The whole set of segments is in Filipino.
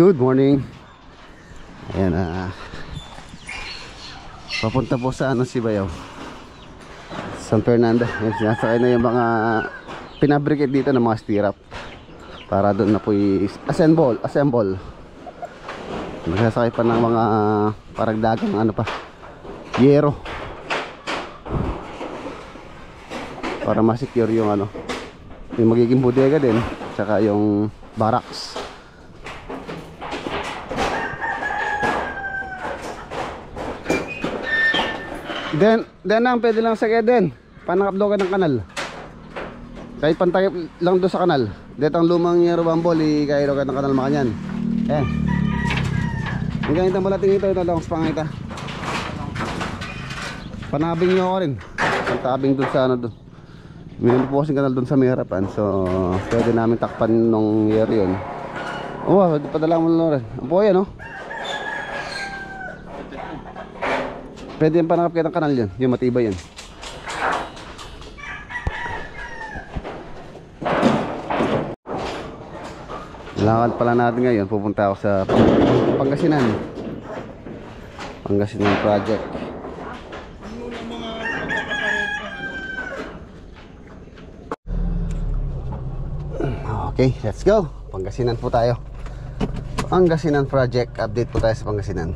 Good morning. Ayan, papunta po sa Sibayaw, San Fernando. Ayan, sinasakay na yung mga pinabricate dito ng mga stirrup para doon na po assemble. Magsasakay pa ng mga paragdagang yero para ma-secure yung yung magiging bodega din, tsaka yung barracks. Then ang pwede lang sa Eden, panakaplogan ng kanal. Kahit pantay lang doon sa kanal. Dito ang lumang Yero Bambol, ikailogan ng kanal Makanyan. Ang ganitang malating ito lang sa pangita. Panabing nyo ako rin. Pantabing doon sa doon. Mayroon po kasing kanal doon sa may harapan. So pwede namin takpan nung Yero yun. Padala mo lang rin. Ang po yan, pwede yung panakapit ng kanal yan. Yung matibay yan. Lakad pala natin ngayon. Pupunta ako sa Pangasinan project. Okay, let's go. Pangasinan po tayo. Pangasinan project. Update po tayo sa Pangasinan.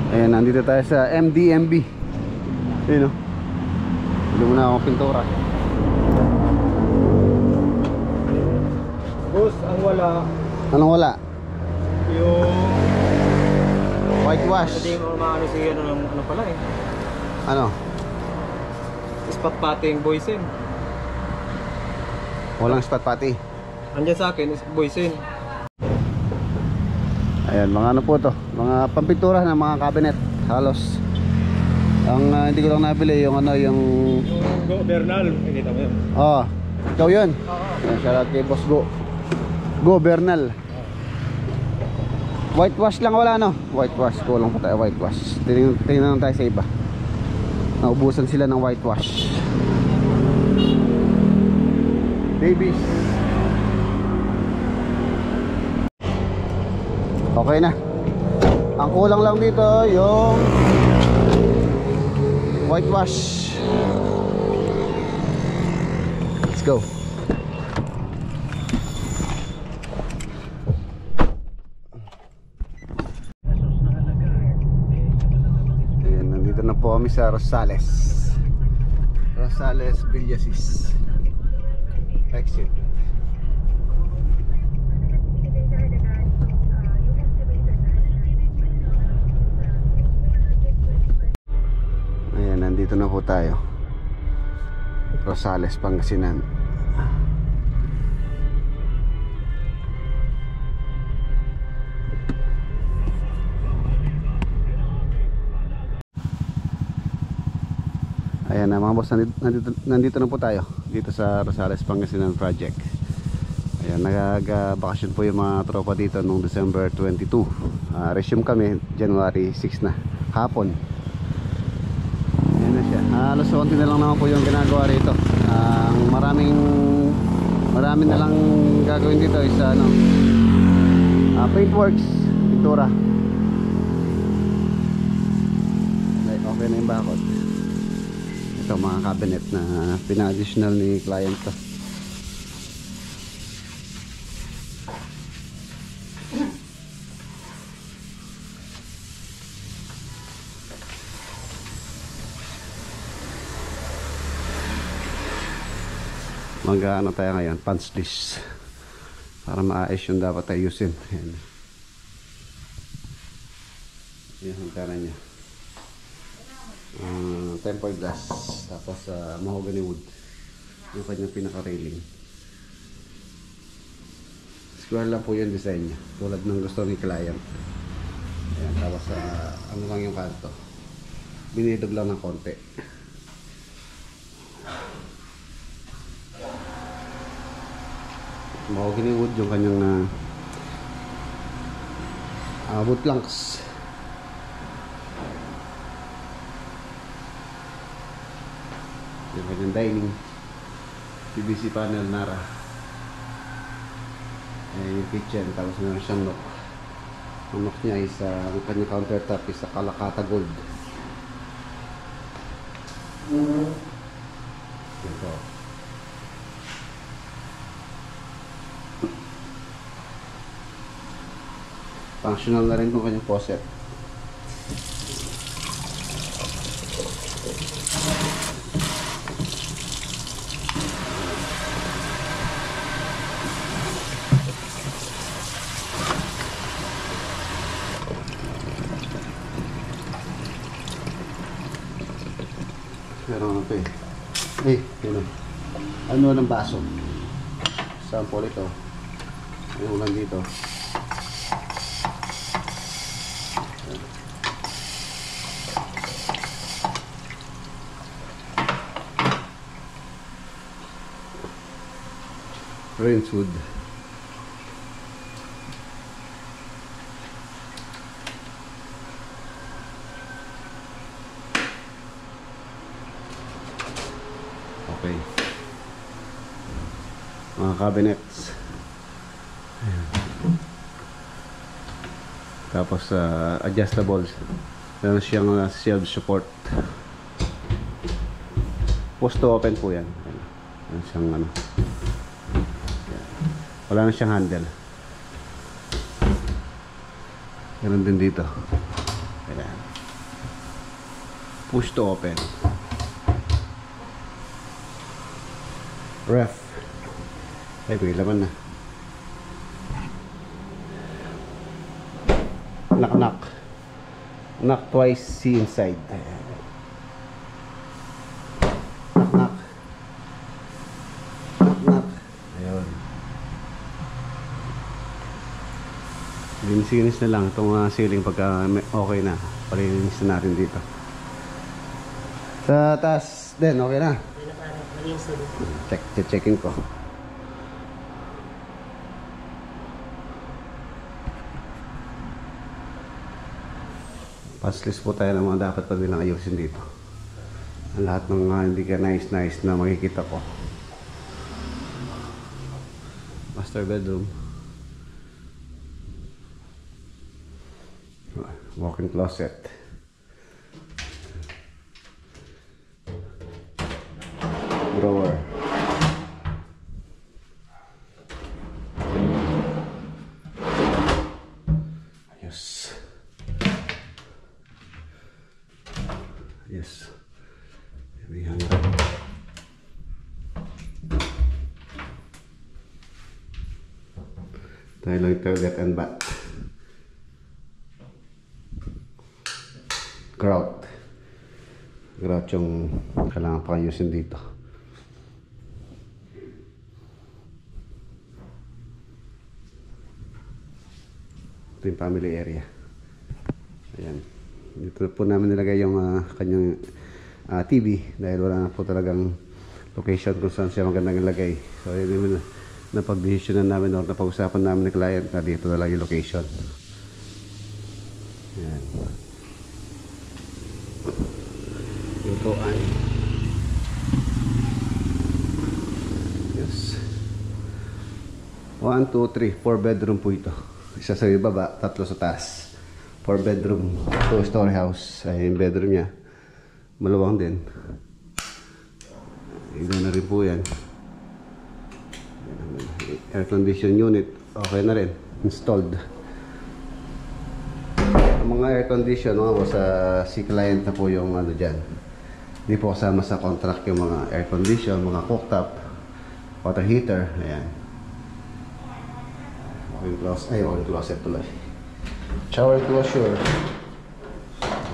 Ayan, nandito tayo sa MDMB. Ayun, Hindi mo na akong pintura. Boss, ang wala. Anong wala? Yung Whitewash. hindi mo maano siya pala Ano? Spot patting boysen. Walang spot pati. Andiyan sa akin is boysen. Ayan, mga po to, mga pampintura ng mga cabinet halos. Ang hindi ko lang nabili yung yung Go Bernal, nakita mo yun? Ikaw yun. Ayan, shout out kay Boss Go Bernal. Whitewash lang wala, whitewash, kulang pa tayo whitewash. Tingnan tayo sa iba. Naubusan sila ng whitewash. Babies. Okay na. Ang kulang lang dito yung whitewash. Let's go. Ayan, nandito na po kami sa Rosales Villasis exit. Nandito na po tayo, Rosales, Pangasinan. Ayan na mga boss, nandito na po tayo dito sa Rosales, Pangasinan project. Ayan, nag-bakasyon po yung mga tropa dito nung December 22. Resume kami January 6 na hapon. Halos konti na lang naman po yung ginagawa rito. Marami na lang gagawin dito is paintworks, pintura. Okay na yung bakod. Ito mga cabinet na pina-additional ni client to. Mag-ano tayo ngayon, punch list para maayos yung dapat ayusin. Ayan. Yan ang tara nya. Tempered glass, tapos mahogany wood yung kanyang pinaka-railing. Square lang po yung design nya, tulad ng gusto ni client. Ayan, tapos ano lang yung kanto, binidog lang ng konti. mahogany wood yung kanyang wood planks. Yung kanyang dining PVC panel Nara. Yung kitchen, tapos meron siyang nook. Ang nook niya is ang kanyang countertop is Kalakata Gold. Ito. Functional na rin kung kanyang faucet. Meron ano eh. Yun o. Ano ng baso? Sample ito. Yung ulan dito. Rincewood. Okay. Mga cabinets. Ayan. Tapos adjustables. Meron siyang shelf support. Push to open po yan. Meron siyang ano. Ayan. Wala na siyang handle. Meron din dito. Ayan. Push to open. Ref. Ay, may laman na. Knock. Knock twice, see inside. Knock. Ayun. Linis na lang itong ceiling pagka okay na. Palinis na natin dito. Sa taas din, okay na. Checkin ko. Pass list po tayo ng mga dapat pa nilang ayusin dito. Ang lahat ng hindi ka nice na makikita ko. Master bedroom. Walk-in closet. Drawer. Yes. Yes. May hanggang. Tayo lang toilet and bath. Grout yung kailangan pa ayusin dito. Ito yung family area. Ayan. Dito po namin nilagay yung kanyang TV dahil wala na po talagang location kung saan siya magandang ilagay. So yun yung napag-decisionan namin o napag-usapan namin ng client na dito na lang yung location. Ayan. Pintuan. Yes. 1, 2, 3. 4 bedroom po ito. Isa sa ibaba, 3 sa taas. 4 bedroom, 2-story house. Ay yung bedroom niya. Maluwang din. Ilan na rin po yan. Air condition unit. Okay na rin. Installed. Ang mga air condition, mga boss, si client na po yung ano dyan. Hindi po kasama sa contract yung mga air condition, mga cooktop, water heater. Ayan. Walk-in closet tuloy. Shower closure.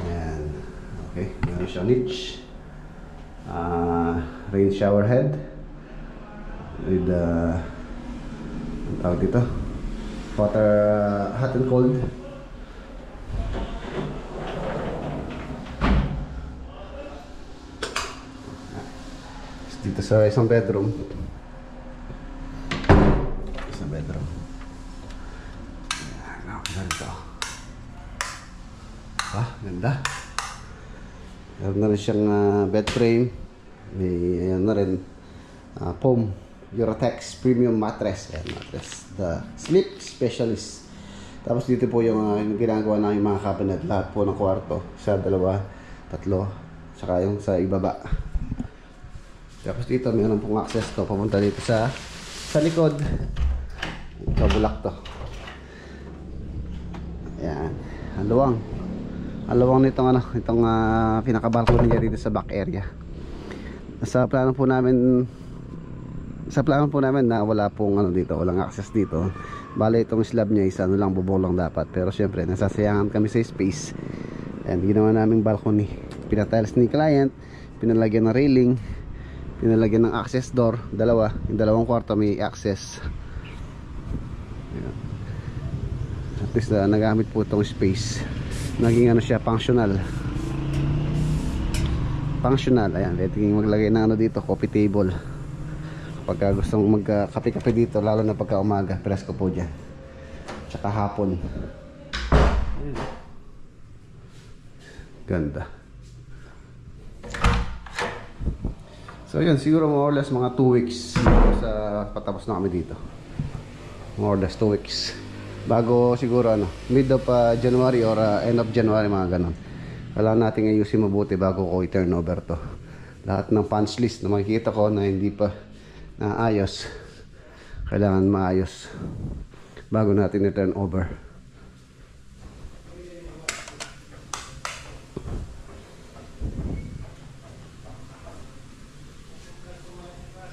Ayan. Okay. Meron siyang niche. Rain shower head. With ang tawag dito. Water hot and cold. Dito sa isang bedroom. bedroom. Ayan, ganito. Ganda. Meron na rin siyang bed frame. May ayan na rin foam Eurotex premium mattress. Ayan, mattress, the sleep specialist. Tapos dito po yung ginagawa na yung mga cabinet, lahat po ng kwarto, isa, dalawa, tatlo, saka yung sa ibaba. Tapos dito meron pong access to papunta dito sa likod. Kabulak to. Ayan, ang luwang. Ang luwang nitong pinaka-balcony niya dito sa back area. Sa plano po namin na wala pong dito, walang access dito. Bale itong slab niya is lang, bubong lang dapat. Pero syempre nasasayangan kami sa space. And ginawa naming balcony. Pinatiles ni client, pinalagyan ng railing, pinalagyan ng access door, dalawa. Yung dalawang kwarto may access. Ayan. At least nagamit po itong space. Naging siya, functional. Ayan, pwede maglagay ng dito, coffee table. Pagka gustong magkape-kape dito, lalo na pagka umaga, presko po dyan. Tsaka hapon. Ayan. Ganda. So yun, siguro more or less mga 2 weeks sa patapos na kami dito. More or less 2 weeks. Bago siguro mid of January or end of January, mga ganon. Kailangan natin ayusin mabuti bago ko i-turn over to. Lahat ng punch list na makikita ko na hindi pa naayos, kailangan maayos bago natin i-turn over.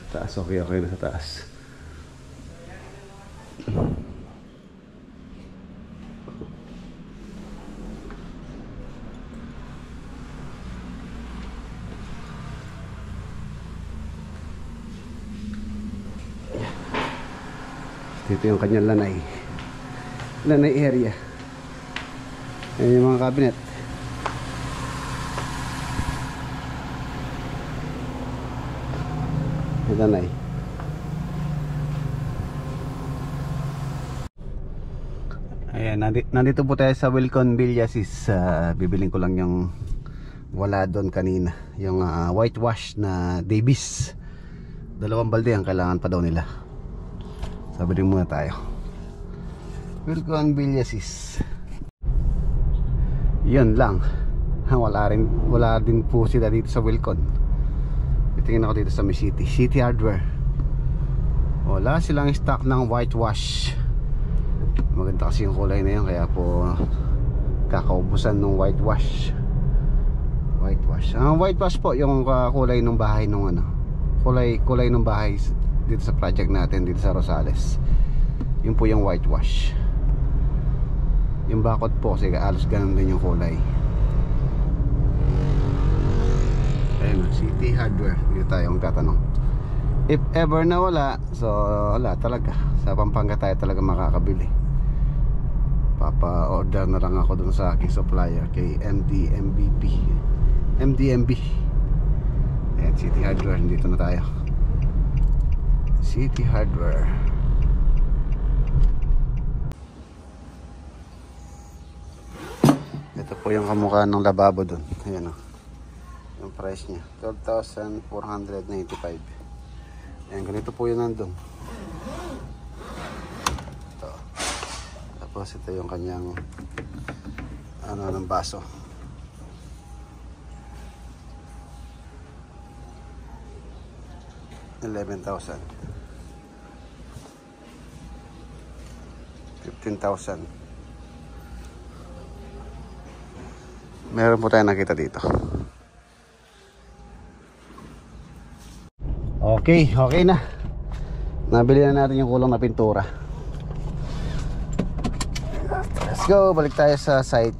Taas, okay na sa taas. Dito yung kanyang lanay area. Ayan yung mga cabinet. Lanay. Ayan, nandito po tayo sa Wilcon Villasis. Bibiling ko lang yung wala doon kanina, yung whitewash na Davis. 2 balde ang kailangan pa daw nila. Sabi rin muna tayo. Wilcon Villasis. Yun lang. Wala din po sila dito sa Wilcon. Tingin ako dito sa May City Hardware. Wala silang stock ng whitewash. Maganda kasi yung kulay na yun, kaya po kakaubusan ng whitewash. Ang whitewash po yung kulay ng bahay nung kulay ng bahay dito sa project natin dito sa Rosales. Yun po yung whitewash. Yung bakod po kasi alos ganun din yung kulay. Ayun, City Hardware. Dito tayo ang tatanong. If ever na wala, so wala talaga. Sa Pampanga tayo talaga makakabili. Papa-order na lang ako dun sa aking supplier kay MDMB. Ayan, City Hardware. Dito na tayo. City Hardware. Ito po yung kamukha ng lababo dun. Ayan o. Yung price niya 12,495. Ayan, ganito po yun nandun. Ito. Tapos ito yung kanyang ng baso. $11,000. $15,000. Meron po tayo nakita dito. Okay na. Nabili na natin yung kulang na pintura. Let's go, balik tayo sa site.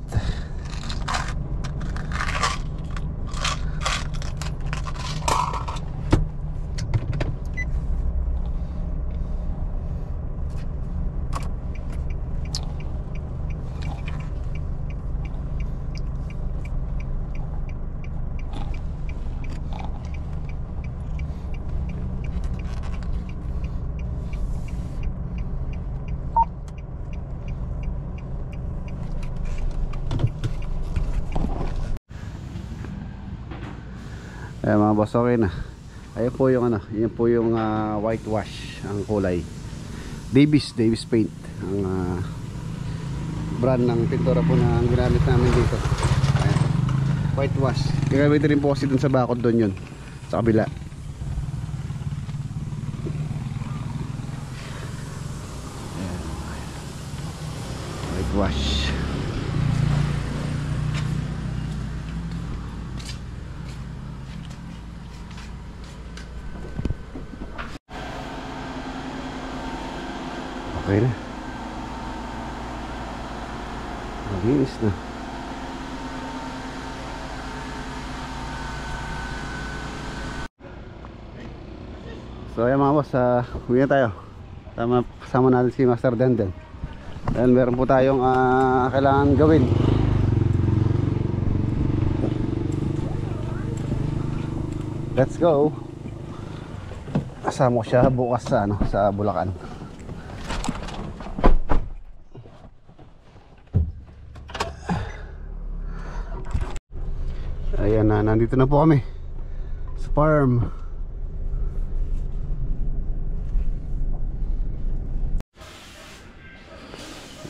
Ayan mga boss, okay na. Ayun po yung ano, yun po yung whitewash ang kulay. Davis Paint ang brand ng pintura po na ang ginamit namin dito. Ayan. Whitewash. Gagamit rin po kasi dun sa bakod doon yun. Sa kabila. Ayan. Whitewash. Okay na. Malinis na. So ayan mga boss, uwi na tayo. Kasama natin si Master Denden. Dahil meron po tayong kailangan gawin. Let's go. Kasama ko siya bukas sa, sa Bulacan. Ayan na, nandito na po kami sa farm.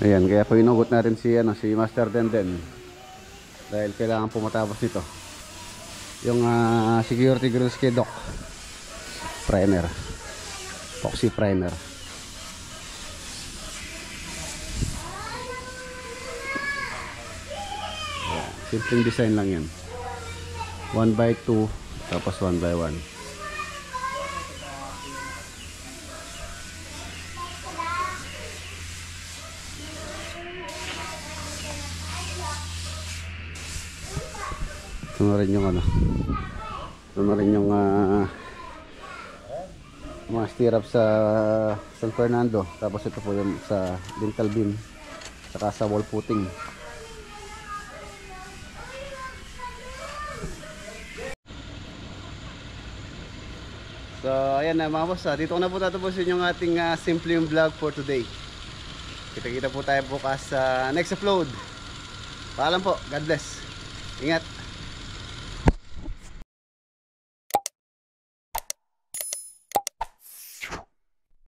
Ayan, kaya po inugot natin si, si Master Denden dahil kailangan po matapos nito yung security grills kay Doc primer, epoxy primer. Ayan, simpleng design lang yan, 1x2 tapos 1x1. Ito na rin yung ito na rin yung mga stirrup sa San Fernando. Tapos ito po yung sa lintel beam saka sa wall footing. So ayan na mga boss, dito ko na po tatapusin yung ating simple yung vlog for today. Kita-kita po tayo bukas sa next upload. Paalam po, God bless. Ingat.